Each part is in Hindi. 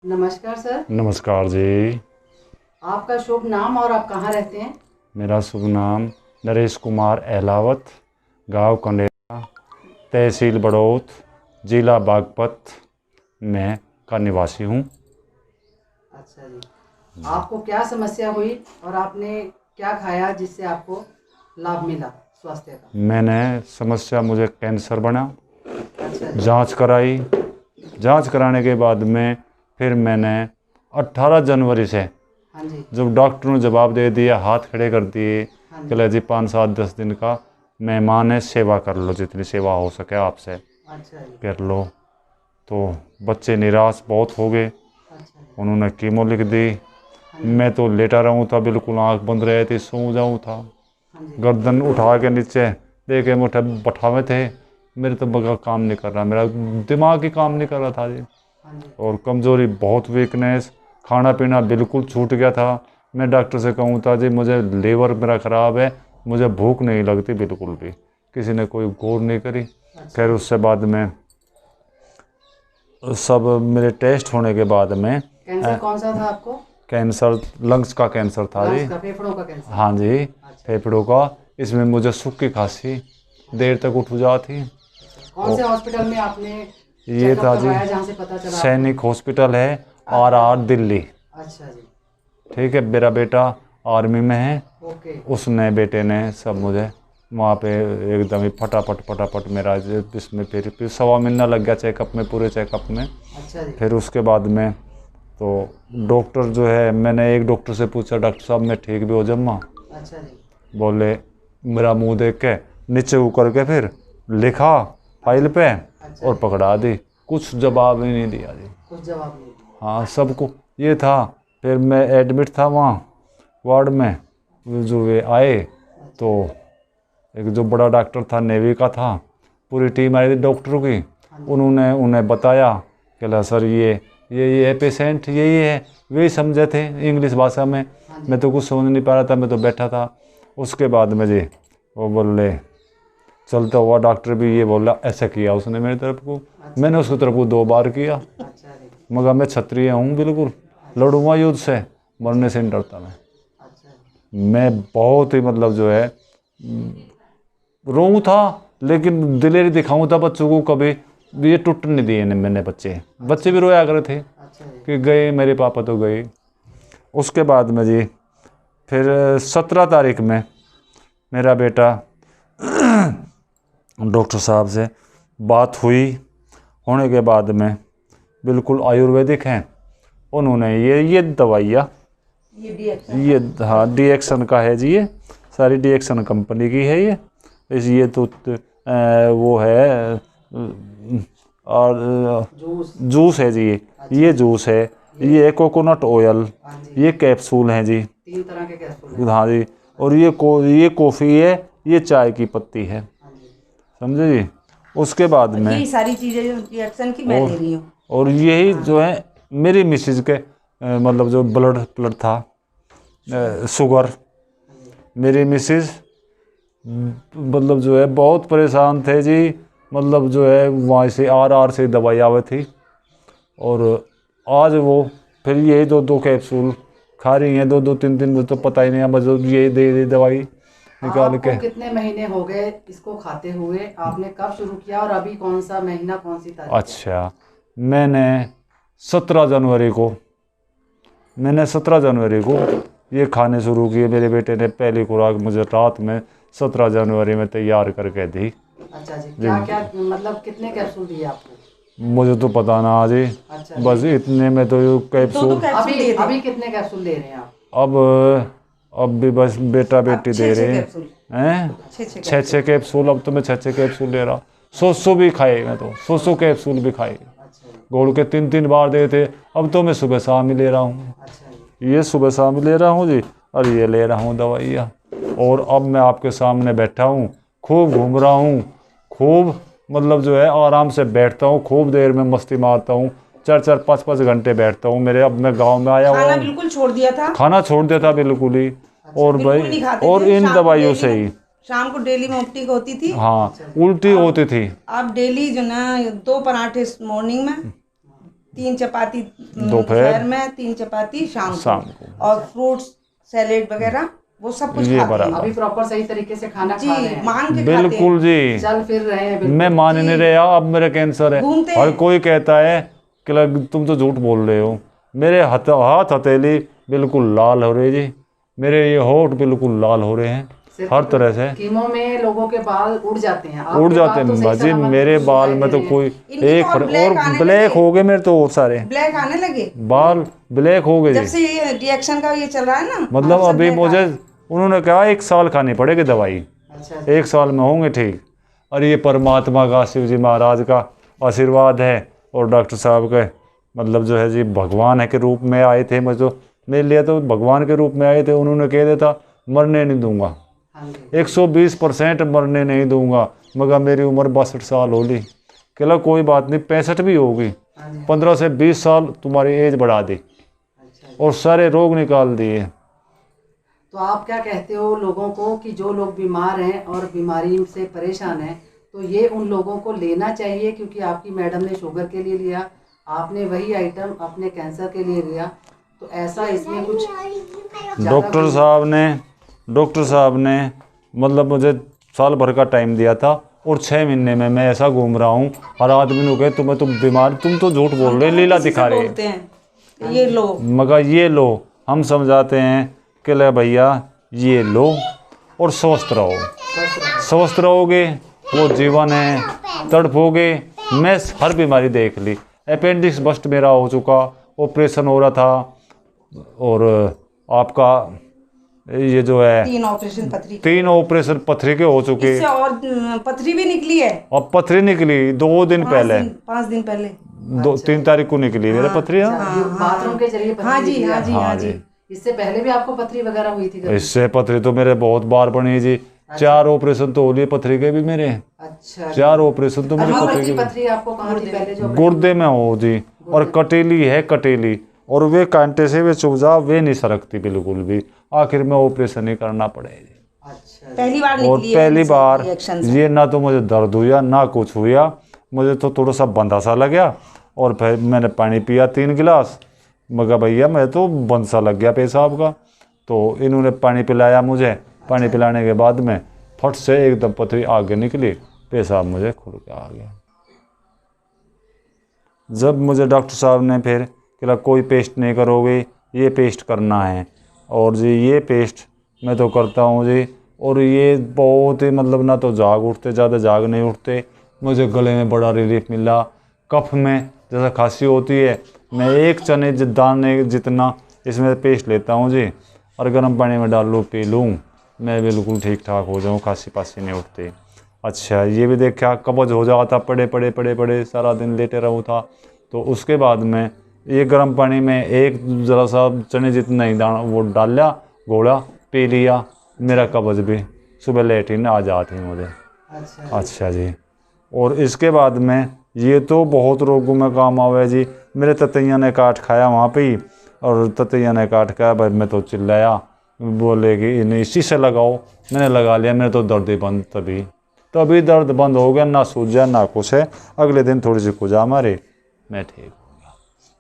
नमस्कार सर। नमस्कार जी। आपका शुभ नाम और आप कहाँ रहते हैं? मेरा शुभ नाम नरेश कुमार अहलावत, गांव कंडेरा, तहसील बड़ौत, जिला बागपत में का निवासी हूँ। अच्छा जी, आपको क्या समस्या हुई और आपने क्या खाया जिससे आपको लाभ मिला स्वास्थ्य का? मैंने समस्या, मुझे कैंसर बना, अच्छा जी। जांच कराई। जांच कराने के बाद में फिर मैंने 18 जनवरी से, हाँ जी। जब डॉक्टर ने जवाब दे दिया, हाथ खड़े कर दिए, हाँ जी। कहले जी 5-7-10 दिन का मेहमान है, सेवा कर लो, जितनी सेवा हो सके आपसे अच्छा जी। कर लो। तो बच्चे निराश बहुत हो गए, अच्छा जी। उन्होंने कीमो लिख दी। हाँ जी। मैं तो लेटा रहूँ था, बिल्कुल आंख बंद रहे थे, सो जाऊँ था। हाँ जी। गर्दन उठा के नीचे देखे मुठे बैठावे थे, मेरे तो बगैर काम नहीं कर रहा, मेरा दिमाग ही काम नहीं कर रहा था जी। हाँ जी। और कमज़ोरी बहुत, वीकनेस, खाना पीना बिल्कुल छूट गया था। मैं डॉक्टर से कहूँ था जी मुझे लीवर मेरा ख़राब है, मुझे भूख नहीं लगती बिल्कुल भी। किसी ने कोई गौर नहीं करी। अच्छा खैर जी। उससे बाद में सब मेरे टेस्ट होने के बाद में कैंसर कौन सा था आपको? कैंसर, लंग्स का कैंसर था जी। लंग्स का, फेफड़ों का कैंसर? हाँ जी, अच्छा। फेफड़ों का। इसमें मुझे सूखी खांसी देर तक उठ जाती। अच्छा, कौन से हॉस्पिटल में आपने ये चेकअप था जी करवाया जहाँ से पता चला आपको? सैनिक हॉस्पिटल है, RR दिल्ली। अच्छा जी। ठीक है, मेरा बेटा आर्मी में है, ओके। उसने बेटे ने सब मुझे वहाँ पे एकदम ही फटाफट मेरा इसमें फिर 1.25 महीना लग गया चेकअप में, पूरे चेकअप में। अच्छा जी। फिर उसके बाद में तो डॉक्टर जो है, मैंने एक डॉक्टर से पूछा, डॉक्टर साहब मैं ठीक भी हो जाऊँगा? अच्छा जी। बोले, मेरा मुंह देख के नीचे ऊपर के फिर लिखा फाइल पे अच्छा और जी। पकड़ा दी, कुछ जवाब ही नहीं दिया जी। कुछ जवाब नहीं दिया। हाँ, सबको ये था। फिर मैं एडमिट था वहाँ वार्ड में, जो वे आए तो एक जो बड़ा डॉक्टर था, नेवी का था, पूरी टीम आई थी डॉक्टरों की। उन्होंने उन्हें बताया कि ला सर ये पेशेंट यही है, वही समझे थे इंग्लिश भाषा में। मैं तो कुछ समझ नहीं पा रहा था, मैं तो बैठा था। उसके बाद में जी वो बोले, चलता हुआ डॉक्टर भी ये बोला, ऐसा किया उसने मेरी तरफ को। मैंने उसकी तरफ को 2 बार किया। अच्छा जी। मगर मैं क्षत्रिय हूँ, बिल्कुल लड़ूंगा युद्ध से, मरने से नहीं डरता मैं। अच्छा जी। मैं बहुत ही मतलब जो है रोऊँ था, लेकिन दिलेरी दिखाऊँ था बच्चों को, कभी ये टूट नहीं दिए मैंने। बच्चे भी रोया करे थे अच्छा जी। कि गए मेरे पापा तो गए। उसके बाद में जी फिर 17 तारीख में मेरा बेटा डॉक्टर साहब से बात हुई, होने के बाद में बिल्कुल आयुर्वेदिक हैं, उन्होंने ये दवाइयाँ, ये हाँ DXN का है जी, ये सारी DXN कंपनी की है। ये तो वो है और जूस है जी, ये जूस है, ये कोकोनट ऑयल, ये कैप्सूल हैं जी, 3 तरह के कैप्सूल हैं। हाँ जी। और ये कॉफ़ी है, ये चाय की पत्ती है, समझे जी। उसके बाद में यही सारी चीजें जो रिएक्शन की मैं ले रही हूँ। और यही जो है मेरी मिसेज के मतलब जो ब्लड था, शुगर, मेरी मिसेज मतलब जो है बहुत परेशान थे जी। मतलब जो है वहाँ से RR से दवाई आवे थी, और आज वो फिर यही 2-2 कैप्सूल खा रही हैं, 2-2 3 दिन, मुझे तो पता ही नहीं है, बस यही दे दवाई निकाल आपको के। कितने महीने हो गए इसको खाते हुए? आपने कब शुरू किया और अभी कौन सा महीना, कौन सी तारीख है? अच्छा, मैंने 17 जनवरी को मैंने 17 जनवरी को ये खाने शुरू किए। मेरे बेटे ने पहली खुराक मुझे रात में 17 जनवरी में तैयार करके दी। अच्छा जी। क्या क्या मतलब कितने कैप्सूल दिए आपको? मुझे तो पता ना जी, अच्छा बस जी। इतने में तो ये कैप्सूल। अभी अभी कितने कैप्सूल ले रहे हैं आप? अब भी बस बेटा बेटी दे रहे हैं। छः 6 कैप्सूल, अब तो मैं 6 कैप्सूल ले रहा। 100 भी खाए, मैं तो 100 कैप्सूल भी खाए, अच्छा जी। घोल के 3-3 बार देते। अब तो मैं सुबह शाम ही ले रहा हूँ, अच्छा जी। ये सुबह शाम ही ले रहा हूँ जी, और ये ले रहा हूँ दवाइयाँ। और अब मैं आपके सामने बैठा हूँ, खूब घूम रहा हूँ, खूब मतलब जो है आराम से बैठता हूँ, खूब देर में मस्ती मारता हूँ, 4-4 5-5 घंटे बैठता हूँ। अब मैं गांव में आया हुआ खाना हूँ, बिल्कुल छोड़ दिया था, खाना छोड़ दिया था बिल्कुल ही। और बिल्कुल भाई नहीं खाते और थे। इन दवाइयों से ही शाम को डेली में उल्टी होती थी। हाँ, उल्टी होती थी। अब डेली जो ना 2 पराठे मॉर्निंग में, 3 चपाती दोपहर में, 3 चपाती शाम शाम को, और फ्रूट्स सैलेड वगैरह वो सब कुछ ये खाते हैं। बराबर। अभी प्रॉपर सही तरीके से खाना जी, खा रहे हैं, मान के खाते बिल्कुल जी, चल फिर रहे हैं बिल्कुल। मैं मान नहीं रहा अब मेरा कैंसर है। घूमते हर हैं। कोई कहता है कि तुम तो झूठ बोल रहे हो। मेरे हाथ हथेली बिल्कुल लाल हो रही जी, मेरे ये होठ बिल्कुल लाल हो रहे हैं सिर्फ हर तरह से। कीमो में लोगों के बाल उड़ जाते हैं, उड़ आपके जाते बाल तो हैं सही बाजी, सलामत मेरे दिखाई बाल दे में तो रहे हैं। कोई इनके एक तो और और ब्लैक आने ब्लैक लगे। हो गए मेरे तो और सारे ब्लैक आने लगे बाल ब्लैक हो गए जब जी। से ये रिएक्शन का ये चल रहा है ना, मतलब तब से अभी black मुझे आ रहे हैं। उन्होंने कहा 1 साल खानी पड़ेगी दवाई, अच्छा 1 साल में होंगे ठीक। और ये परमात्मा का, शिव जी महाराज का आशीर्वाद है, और डॉक्टर साहब के मतलब जो है जी भगवान है के रूप में आए थे। मुझे तो मेरे लिए तो भगवान के रूप में आए थे। उन्होंने कह दिया था मरने नहीं दूंगा, हाँ जी 120% मरने नहीं दूंगा, मगर मेरी उम्र 62 साल होगी। कहला कोई बात नहीं, 65 भी होगी, हाँ जी 15 से 20 साल तुम्हारी एज बढ़ा दी अच्छा जी। और सारे रोग निकाल दिए। तो आप क्या कहते हो लोगों को कि जो लोग बीमार हैं और बीमारी से परेशान हैं, तो ये उन लोगों को लेना चाहिए? क्योंकि आपकी मैडम ने शुगर के लिए लिया, आपने वही आइटम अपने कैंसर के लिए लिया, तो ऐसा इसमें कुछ डॉक्टर साहब ने मतलब मुझे साल भर का टाइम दिया था, और 6 महीने में मैं ऐसा घूम रहा हूँ। हर आदमी ने कहे तुम बीमार, तुम तो झूठ बोल रहे, लीला किसी से दिखा रहे। बोलते हैं ये लो, मगर ये लो, हम समझाते हैं कि ले भैया ये लो और स्वस्थ रहो। स्वस्थ रहोगे वो जीवन है, तड़पोगे। मैं हर बीमारी देख ली, अपेंडिक्स बस्ट मेरा हो चुका, ऑपरेशन हो रहा था, और आपका ये जो है 3 ऑपरेशन पथरी के। 3 ऑपरेशन पथरी के हो चुके, इससे और पथरी भी निकली है और पथरी निकली 2 दिन पहले, 5 दिन पहले। 3 तारीख को निकली मेरे पथरी। बाथरूम के जरिए पथरी हाँ जी निकली हाँ है। जी हाँ जी। इससे पहले भी आपको पथरी वगैरह हुई थी कभी? इससे पथरी तो मेरे बहुत बार बनी जी, 4 ऑपरेशन तो हो लिए पथरी के भी मेरे, अच्छा 4 ऑपरेशन तो मेरे अभी पथरी की के। पथरी आपको कहाँ थी पहले जो? गुर्दे में हो जी, और कटेली है कटेली, और वे कांटे से वे चुभ जा, वे नहीं सरकती बिल्कुल भी। आखिर में ऑपरेशन ही करना पड़े जी। अच्छा पहली बार और निकली है पहली इनसे बार रिएक्शन से। ये ना तो मुझे दर्द हुआ ना कुछ हुआ, मुझे तो थोड़ा सा बंधा सा लग गया, और फिर मैंने पानी पिया 3 गिलास, मगर भैया मैं तो बंद सा लग गया पेशाब का। तो इन्होंने पानी पिलाया मुझे, पानी पिलाने के बाद में फट से एकदम पथरी आगे निकली, पेशाब मुझे खुल के आ गया। जब मुझे डॉक्टर साहब ने फिर कहा कोई पेस्ट नहीं करोगे, ये पेस्ट करना है, और जी ये पेस्ट मैं तो करता हूँ जी, और ये बहुत ही मतलब ना तो जाग उठते, ज़्यादा जाग नहीं उठते, मुझे गले में बड़ा रिलीफ मिला। कफ में जैसा खांसी होती है, मैं 1 चने दाने जितना इसमें पेस्ट लेता हूँ जी, और गर्म पानी में डाल लूँ पी लूँ, मैं बिल्कुल ठीक ठाक हो जाऊँ, खांसी पासी नहीं उठती। अच्छा ये भी देखा, कब्ज हो जाता, पड़े सारा दिन लेटे रहूँ था। तो उसके बाद में ये गर्म पानी में एक ज़रा सा चने जितना ही दाना वो डाल लिया, घोड़ा पी लिया, मेरा कब्ज भी सुबह लेटिन आ जाती मुझे। अच्छा जी। और इसके बाद में ये तो बहुत रोगों में काम आवे जी। मेरे ततैया ने काट खाया वहाँ पे ही, और ततैया ने काट खाया, भाई मैं तो चिल्लाया, बोले कि इन्हें इसी से लगाओ, मैंने लगा लिया, मेरे तो दर्द ही बंद, तभी दर्द बंद हो गया, ना सूजा ना कुछ है। अगले दिन थोड़ी सी कुजा मारे, मैं ठीक।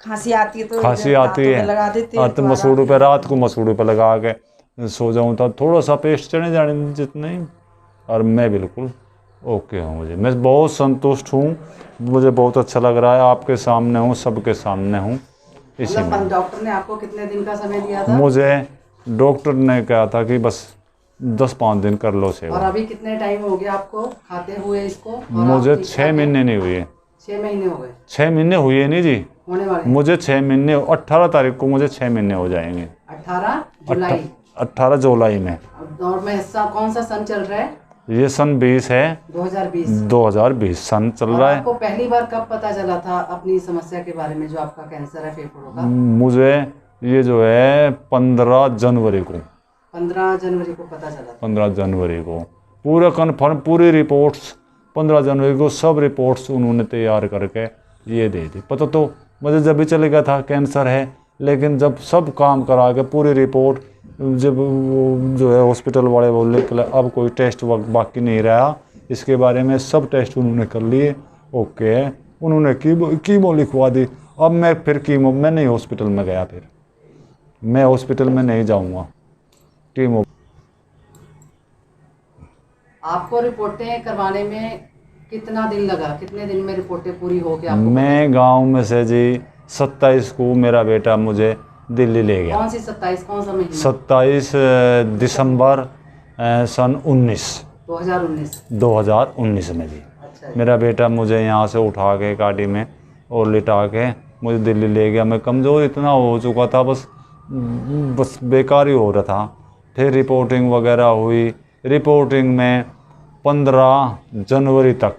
खांसी आती है तो खांसी आती है, लगा देते हैं तो मसूड़ों पे, रात को मसूड़ों पे लगा के सो जाऊँ तो थोड़ा सा पेस्ट चढ़े जाने जितने, और मैं बिल्कुल ओके हूँ। मैं बहुत संतुष्ट हूँ, मुझे बहुत अच्छा लग रहा है, आपके सामने हूँ, सबके सामने हूँ। इसी में मतलब डॉक्टर ने आपको कितने दिन का समय दिया था? मुझे डॉक्टर ने कहा था कि बस 10-5 दिन कर लो और सेवा। अभी कितने टाइम हो गया आपको खाते हुए इसको? और मुझे आप 6 महीने नहीं हुए। 6 महीने हो गए 6 महीने हुए नहीं जी, होने वाले? मुझे 6 महीने, 18 तारीख को मुझे 6 महीने हो जाएंगे। 18 जुलाई 18 जुलाई में। और में कौन सा सन चल रहा है? ये सन 20 है, 2020 2020 सन चल और रहा है। आपको पहली बार कब पता चला था अपनी समस्या के बारे में, जो आपका कैंसर है फेफड़ों का? मुझे ये जो है 15 जनवरी को, 15 जनवरी को पता चला था। 15 जनवरी को पूरा कन्फर्म, पूरी रिपोर्ट्स 15 जनवरी को सब रिपोर्ट्स उन्होंने तैयार करके ये दे दी। पता तो मुझे जब भी चले गया था कैंसर है, लेकिन जब सब काम करा के पूरी रिपोर्ट, जब वो जो है हॉस्पिटल वाले बोले कि अब कोई टेस्ट बाकी नहीं रहा, इसके बारे में सब टेस्ट उन्होंने कर लिए, ओके है। उन्होंने कीमो लिखवा दी, अब मैं फिर कीमो मैं नहीं हॉस्पिटल में गया, फिर मैं हॉस्पिटल में नहीं जाऊंगा। कीमो आपको रिपोर्टें करवाने में कितना दिन लगा, कितने दिन में रिपोर्टें पूरी हो गई आपको? मैं गांव में से जी 27 को मेरा बेटा मुझे दिल्ली ले गया। कौन सी 27, कौन सा महीना? 27 दिसंबर सन 2019 में जी। अच्छा मेरा बेटा मुझे यहाँ से उठा के गाड़ी में और लिटा के मुझे दिल्ली ले गया। मैं कमज़ोर इतना हो चुका था, बस बेकार ही हो रहा था। फिर रिपोर्टिंग वगैरह हुई। रिपोर्टिंग में 15 जनवरी तक,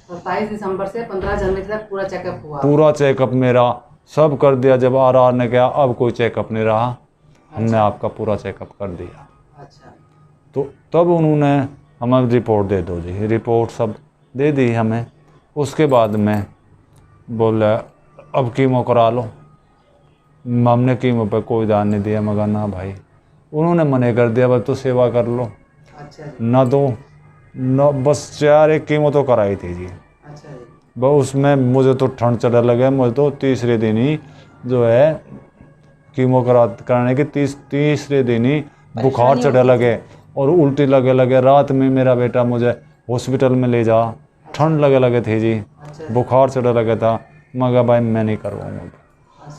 27 दिसंबर से 15 जनवरी तक पूरा चेकअप हुआ? पूरा चेकअप मेरा सब कर दिया। जब RR ने कहा अब कोई चेकअप नहीं रहा, हमने आपका पूरा चेकअप कर दिया। अच्छा। तो तब उन्होंने हमें रिपोर्ट दे दो जी। रिपोर्ट सब दे दी हमें। उसके बाद में बोला अब कीमो करा लो। हमने कीमो पे कोई ध्यान नहीं दिया। मगर ना भाई, उन्होंने मना कर दिया, बस तो सेवा कर लो। अच्छा जी। ना तो न बस 4 एक कीमो तो कराई थी जी। अच्छा जी। बस उसमें मुझे तो ठंड चढ़ने लगे। मुझे तो तीसरे दिन ही जो है कीमो कराने के तीसरे दिन ही बुखार चढ़ने लगे और उल्टी लगे। रात में मेरा बेटा मुझे हॉस्पिटल में ले जा, ठंड लगे थे जी, अच्छा। बुखार चढ़ने लगा था। मगर भाई मैं नहीं करवाऊँगा,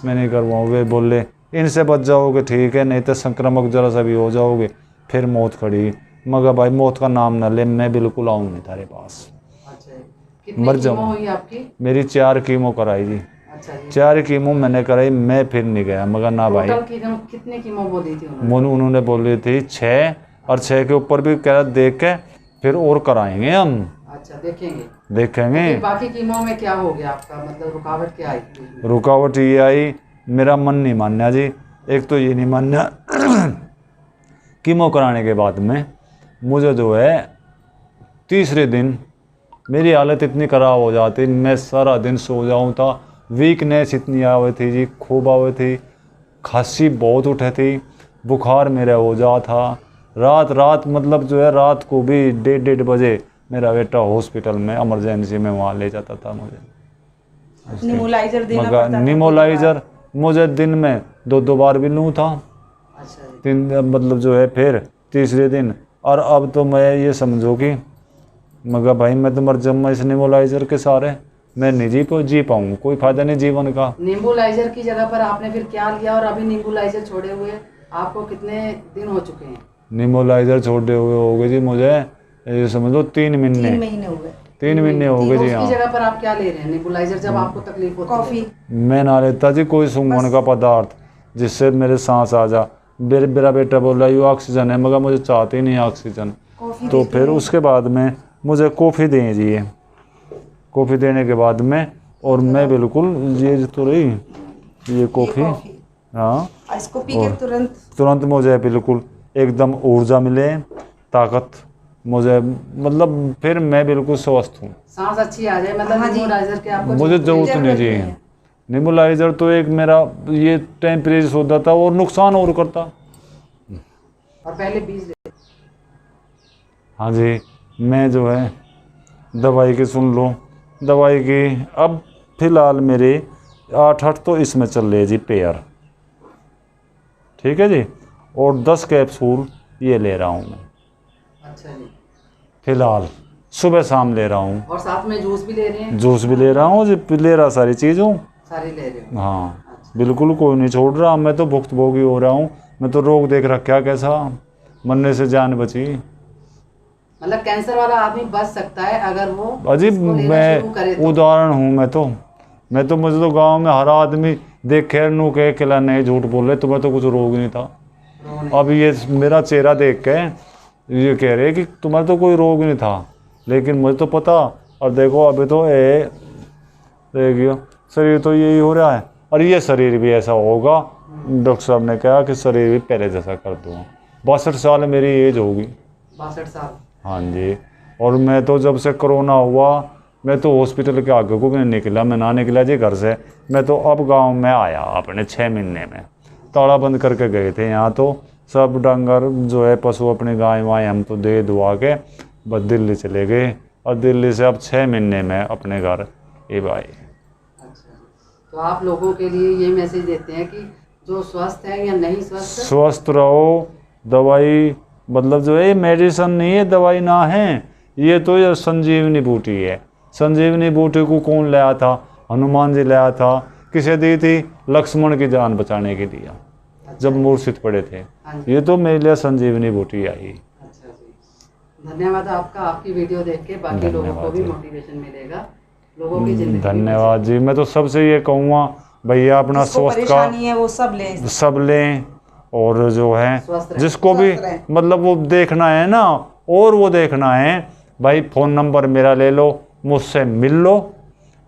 मैं नहीं करवाऊँ। वे बोले इनसे बच जाओगे ठीक है, नहीं तो संक्रामक जरा सा भी हो जाओगे फिर मौत खड़ी। मगर भाई मौत का नाम ना ले, मैं बिल्कुल आऊँ नहीं तेरे पास, अच्छा जी। कितनी मर कीमो जाऊँ। हुई आपकी? मेरी 4 कीमो कराई जी। अच्छा जी। 4 कीमो मैंने कराई, मैं फिर नहीं गया। मगर ना भाई, टोटल कितनी कीमो बोली थी उन्होंने? उन्होंने बोली थी 6, और 6 के ऊपर भी कह देख के फिर और कराएंगे हम। अच्छा, देखेंगे। देखेंगे। फिर बाकी कीमो में क्या हो गया आपका, मतलब रुकावट क्या आई? रुकावट ये आई, मेरा मन नहीं मान्या जी। एक तो ये नहीं मान्या कीमो कराने के बाद में मुझे जो है तीसरे दिन मेरी हालत इतनी ख़राब हो जाती, मैं सारा दिन सो जाऊँ था। वीकनेस इतनी आवे थी जी, खूब आवे थी, खांसी बहुत उठे थी, बुखार मेरा हो जा था। रात मतलब जो है रात को भी 1:30 बजे मेरा बेटा हॉस्पिटल में इमरजेंसी में वहाँ ले जाता था मुझे। निमोलाइजर देना मगर पड़ता था। निमोलाइजर मुझे दिन में 2 बार भी लूँ था। अच्छा जी। 3 मतलब जो है फिर तीसरे दिन। और अब तो मैं ये समझो कि मगर भाई मैं तो मर जाऊँगा इस निमोलाइजर के सारे, मैं नहीं जी पाऊँ, कोई फायदा नहीं जीवन का। नींबूलाइजर की जगह पर आपने फिर क्या लिया, और अभी नींबूलाइजर छोड़े हुए आपको कितने दिन हो चुके हैं? निमोलाइजर छोड़े हुए हो गए जी मुझे, ये समझ लो 3 महीने। 3 महीने हो गए। 3 महीने हो गए जी। उसकी हाँ, जगह पर आप क्या ले रहे हैं नींबूलाइजर जब आपको तकलीफ होती है? कॉफी। मैं ना लेता जी कोई सूंघने का पदार्थ जिससे मेरे सांस आ जा। मेरा बेटा बोल रहा है ये ऑक्सीजन है, मगर मुझे चाहते ही नहीं ऑक्सीजन। कॉफी तो फिर उसके बाद में मुझे कॉफ़ी दें जी, ये कॉफ़ी देने के बाद में, और मैं बिल्कुल ये तो रही ये कॉफ़ी, हाँ, इसको पी के तुरंत मुझे बिल्कुल एकदम ऊर्जा मिले, ताकत मुझे, मतलब फिर मैं बिल्कुल स्वस्थ हूँ। सांस अच्छी आ जाए, मतलब नींबूलाइजर के आपको मुझे ज़रूरत नहीं जी। निमोलाइजर तो एक मेरा ये टेम्परेचर होता था और नुकसान और करता। और पहले 20 ले। हाँ जी, मैं जो है दवाई की सुन लो, दवाई की अब फ़िलहाल मेरे 8 तो इसमें चल रही है जी पेयर, ठीक है जी, और 10 कैप्सूल ये ले रहा हूँ मैं अच्छा जी। फ़िलहाल, सुबह शाम ले रहा हूँ। और साथ में जूस भी ले रहे हैं? जूस भी ले रहा हूँ जी, ले रहा सारी चीज़ हूँ। सारी ले रहे हो? हाँ, बिल्कुल कोई नहीं छोड़ रहा। मैं तो भुक्तभोगी हो रहा हूँ। मैं तो रोग देख रखा कैसा, मरने से जान बची। मतलब कैंसर वाला आदमी बच सकता है अगर वो अजीब, इसको लेना मैं शुरू करे तो। उदाहरण हूँ। मैं तो मुझे तो गांव में हर आदमी देखे नू कह के नहीं झूठ बोल रहे, तुम्हें तो कुछ रोग नहीं था। अब ये मेरा चेहरा देख के ये कह रहे कि तुम्हें तो कोई रोग नहीं था, लेकिन मुझे तो पता। और देखो अभी तो देखियो शरीर तो यही हो रहा है, और ये शरीर भी ऐसा होगा। डॉक्टर साहब ने कहा कि शरीर भी पहले जैसा कर दूँगा। 62 साल मेरी एज होगी। 62 साल? हाँ जी। और मैं तो जब से कोरोना हुआ मैं तो हॉस्पिटल के आगे को भी नहीं निकला। मैं ना निकला जी घर से। मैं तो अब गांव में आया अपने 6 महीने में। ताला बंद करके गए थे यहाँ, तो सब डंगर जो है पशु अपनी गाय वाय हम तो दे दुआ के बस दिल्ली चले गए, और दिल्ली से अब 6 महीने में अपने घर ये भाई। अच्छा। तो आप लोगों के लिए ये मैसेज देते हैं कि जो स्वस्थ है या नहीं स्वस्थ, स्वस्थ रहो। दवाई मतलब जो है मेडिसिन नहीं है, दवाई ना है, ये तो ये संजीवनी बूटी है। संजीवनी बूटी को कौन लाया था? हनुमान जी लाया था। किसे दी थी? लक्ष्मण की जान बचाने के लिए, जब मूर्छित पड़े थे। हाँ जी। ये तो मेरे लिए संजीवनी बूटी आई। अच्छा जी, धन्यवाद आपका। आपकी वीडियो देख के बाकी लोगों को भी धन्यवाद जी। मोटिवेशन मिलेगा, लोगों की जिंदगी धन्यवाद जी। मैं तो सबसे ये कहूँगा भैया अपना जिसको स्वास्थ्य परेशानी है वो सब लें। सब लें, और जो है स्वस्थ रहें। जिसको भी स्वस्थ रहें। मतलब वो देखना है ना, और वो देखना है भाई, फ़ोन नंबर मेरा ले लो, मुझसे मिल लो,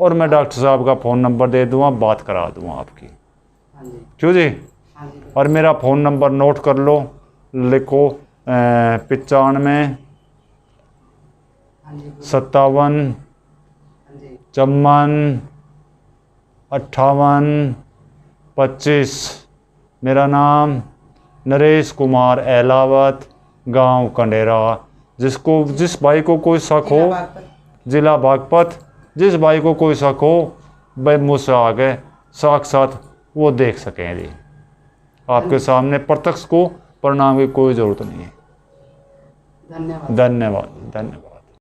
और मैं डॉक्टर साहब का फ़ोन नंबर दे दूँगा, बात करा दूँगा आपकी। हाँ जी, क्यों जी? हाँ जी, और मेरा फ़ोन नंबर नोट कर लो, लिखो 95 हाँ जी, 57 हाँ जी, 54 58 25। मेरा नाम नरेश कुमार एलावत, गांव कंडेरा। जिस भाई को कोई शक हो, जिला बागपत, जिस भाई को कोई शक हो भाई मुझसे आगे साक्षात वो देख सकें जी। आपके सामने प्रत्यक्ष को प्रणाम की कोई ज़रूरत नहीं है। धन्यवाद। धन्यवाद, धन्यवाद।